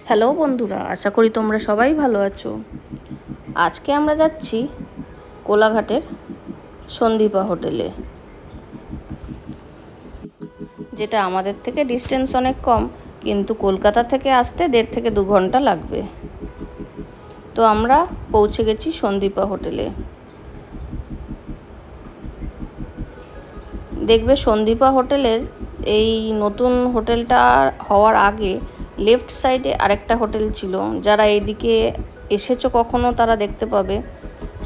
Hello বন্ধুরা, আশা করি তোমরা সবাই ভালো আছো। আজকে আমরা যাচ্ছি কোলাঘাটের সন্দীপা হোটেলে, যেটা আমাদের থেকে ডিস্টেন্স অনেক কম, কিন্তু কলকাতা থেকে আসতে 1.5 থেকে 2 ঘন্টা লাগবে। তো আমরা পৌঁছে গেছি সন্দীপা হোটেলে। দেখবে সন্দীপা হোটেলের এই নতুন হোটেলটা হওয়ার আগে লেফট সাইডে আরেকটা হোটেল ছিল। যারা এইদিকে এসেছো কখনো তারা দেখতে পাবে।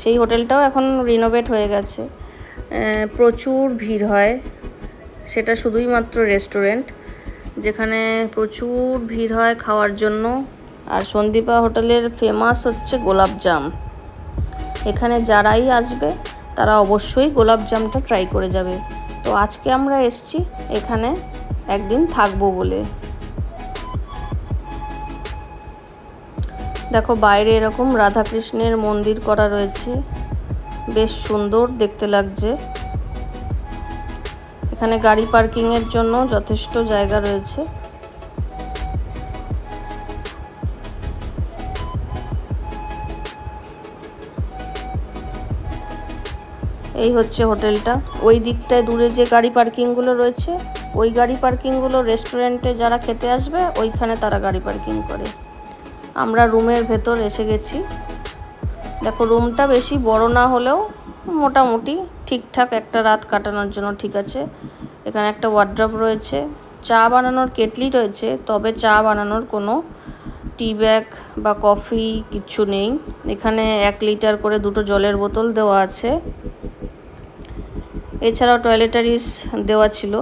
সেই হোটেলটাও এখন রিনোভেট হয়ে গেছে। প্রচুর ভিড় হয়, সেটা শুধুই মাত্র রেস্টুরেন্ট, যেখানে প্রচুর ভিড় হয় খাওয়ার জন্য। আর সন্দীপা হোটেলের ফেমাস হচ্ছে গোলাপজাম। এখানে যারাই আসবে তারা অবশ্যই গোলাপজামটা ট্রাই করে যাবে। তো আজকে আমরা এসছি এখানে একদিন থাকবো বলে। দেখো বাইরে এরকম রাধাকৃষ্ণের মন্দির করা রয়েছে, বেশ সুন্দর দেখতে লাগছে। এখানে গাড়ি পার্কিংয়ের জন্য যথেষ্ট জায়গা রয়েছে। এই হচ্ছে হোটেলটা। ওই দিকটায় দূরে যে গাড়ি পার্কিংগুলো রয়েছে, ওই গাড়ি পার্কিংগুলো রেস্টুরেন্টে যারা খেতে আসবে ওইখানে তারা গাড়ি পার্কিং করে। আমরা রুমের ভেতর এসে গেছি। দেখো রুমটা বেশি বড় না হলেও মোটামুটি ঠিকঠাক একটা রাত কাটানোর জন্য ঠিক আছে। এখানে একটা ওয়ার্ড্রপ রয়েছে, চা বানানোর কেটলি রয়েছে, তবে চা বানানোর কোনো টি ব্যাগ বা কফি কিচ্ছু নেই। এখানে 1 লিটার করে 2টো জলের বোতল দেওয়া আছে। এছাড়াও টয়লেটারিস দেওয়া ছিল,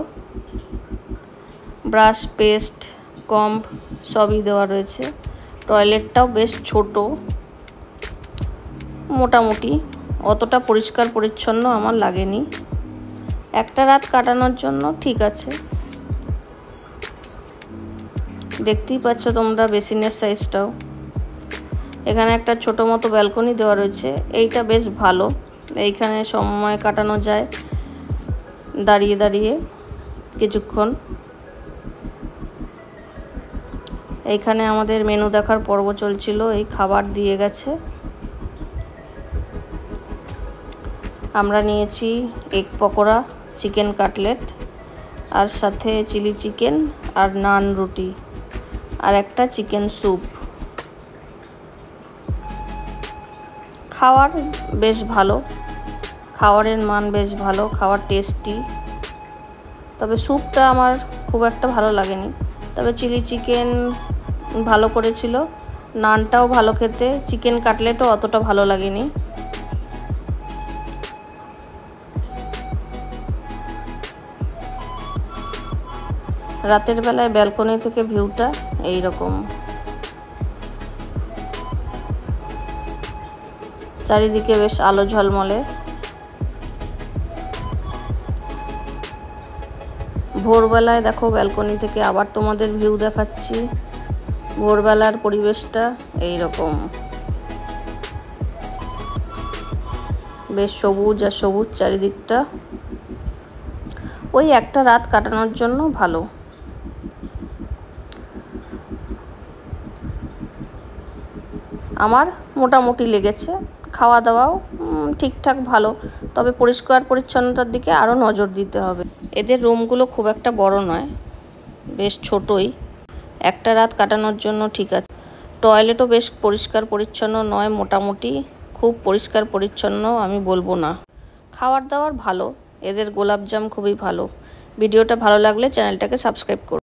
ব্রাশ, পেস্ট, কম্ব সবই দেওয়া রয়েছে। টয়লেটটাও বেশ ছোট, মোটামুটি অতটা পরিষ্কার পরিচ্ছন্ন আমার লাগেনি। একটা রাত কাটানোর জন্য ঠিক আছে। দেখতেই পাচ্ছ তোমরা বেসিনের সাইজটাও। এখানে একটা ছোট মতো ব্যালকনি দেওয়া রয়েছে, এইটা বেশ ভালো। এইখানে সময় কাটানো যায় দাঁড়িয়ে দাঁড়িয়ে কিছুক্ষণ। এইখানে আমাদের মেনু দেখার পর্ব চলছিল, এই খাবার দিয়ে গেছে। আমরা নিয়েছি এগ পকোড়া, চিকেন কাটলেট, আর সাথে চিলি চিকেন আর নান রুটি, আর একটা চিকেন স্যুপ। খাওয়ার বেশ ভালো, খাওয়ারের মান বেশ ভালো, খাওয়ার টেস্টি। তবে স্যুপটা আমার খুব একটা ভালো লাগেনি, তবে চিলি চিকেন ভালো করেছিল, নানটাও ভালো খেতে, চিকেন কাটলেটও অতটা ভালো লাগেনি। রাতের বেলায় ব্যালকনি থেকে ভিউটা এই রকম। চারিদিকে বেশ আলো ঝলমলে। ভোরবেলায় দেখো ব্যালকনি থেকে আবার তোমাদের ভিউ দেখাচ্ছি। ভোরবেলার পরিবেশটা এই রকম, বেশ সবুজ আর সবুজ চারিদিকটা। ওই একটা রাত কাটানোর জন্য ভালো। আমার মোটামুটি লেগেছে, খাওয়া দাওয়াও ঠিকঠাক ভালো, তবে পরিষ্কার পরিচ্ছন্নতার দিকে আরও নজর দিতে হবে। এদের রুমগুলো খুব একটা বড় নয়, বেশ ছোটই, একটা রাত কাটানোর জন্য ঠিক আছে। টয়লেটও বেশ পরিষ্কার পরিচ্ছন্ন নয়, মোটামুটি, খুব পরিষ্কার পরিচ্ছন্ন আমি বলবো না। খাওয়ার দাওয়ার ভালো, এদের গোলাপজাম খুবই ভালো। ভিডিওটা ভালো লাগলে চ্যানেলটাকে সাবস্ক্রাইব করুন।